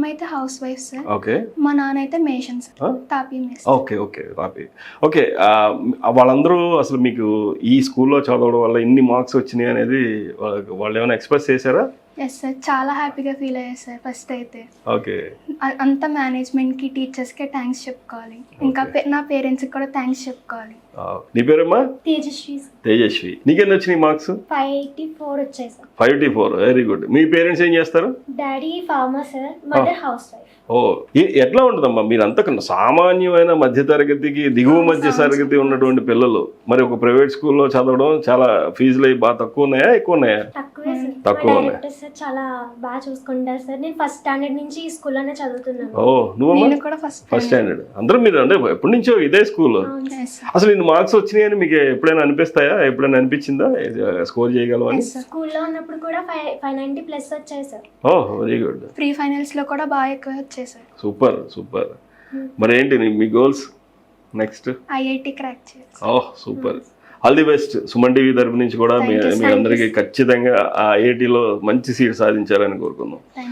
అమ్మ అయితే house wife sir. Okay. మా నాన్న అయితే మేషన్ సార్, తాపీ మేస్త్రి. Okay okay copy. ఓకే, వాళ్ళందరూ అసలు మీకు ఈ స్కూల్లో చదవడం వల్ల ఇన్ని మార్క్స్ వచ్చినాయి అనేది వాళ్ళు ఏమైనా ఎక్స్ప్రెస్ చేశారా? ఎస్ సార్, చాలా హ్యాపీగా ఫీల్ అయ్యారు సార్ ఫస్ట్ అయితే. ఓకే. అంతా మేనేజ్మెంట్కి, టీచర్స్కే థ్యాంక్స్ చెప్పుకోవాలి. ఇంకా నా పేరెంట్స్కి కూడా థ్యాంక్స్ చెప్పుకోవాలి. నీ పేరమ్మా? తేజస్వి. తేజస్వి. నీకెన్ని వచ్చినాయి మార్క్స్? 584 వచ్చాయి సార్. 584, very good. మీ పేరెంట్స్ ఏం చేస్తారు? Daddy farmer sir, mother housewife. Oh, ఎట్లా ఉంటుందమ్మా మీరంతా సామాన్యమైన మధ్యతరగతికి దిగువ మధ్య తరగతి ఉన్నటువంటి పిల్లలు మరి ఒక ప్రైవేట్ స్కూల్లో చదవడం చాలా ఫీజులు అవి బాగా తక్కువ ఉన్నాయా ఎక్కువ ఉన్నాయా? తక్కువే సార్. తక్కువ ఉన్నాయి. డైరెక్టర్ సార్ చాలా బాగా చూసుకుంటారు సార్. నేను ఫస్ట్ స్టాండర్డ్ నుంచి ఈ స్కూల్లోనే చదువుతున్నాను. ఓ, నువ్వమ్మా? నేను కూడా ఫస్ట్ స్టాండర్డ్. అందరూ మీరు అంటే ఎప్పటి నుంచో ఇదే స్కూల్? అసలు ఇన్ని మార్క్స్ వచ్చినాయని మీకు ఎప్పుడైనా అనిపిస్తాయా? ఎప్పుడైనా అనిపించిందా స్కోర్ చేయగలవని? స్కూల్లో ఉన్నప్పుడు కూడా 590 ప్లస్ వచ్చాయి సార్. ఓ, వెరీ గుడ్. ప్రీ ఫైనల్స్ లో కూడా బాగా ఎక్కువ వచ్చాయి సార్. Super super. మరి ఏంటి మీ గోల్స్ నెక్స్ట్? ఐఐటి క్రాక్ చేయాలి. Oh, super. All the best. Suman TV తరపు నుంచి కూడా మీ అందరికీ ఖచ్చితంగా ఆ ఐఐటిలో మంచి సీట్ సాధించాలని కోరుకుందాం. Thank you.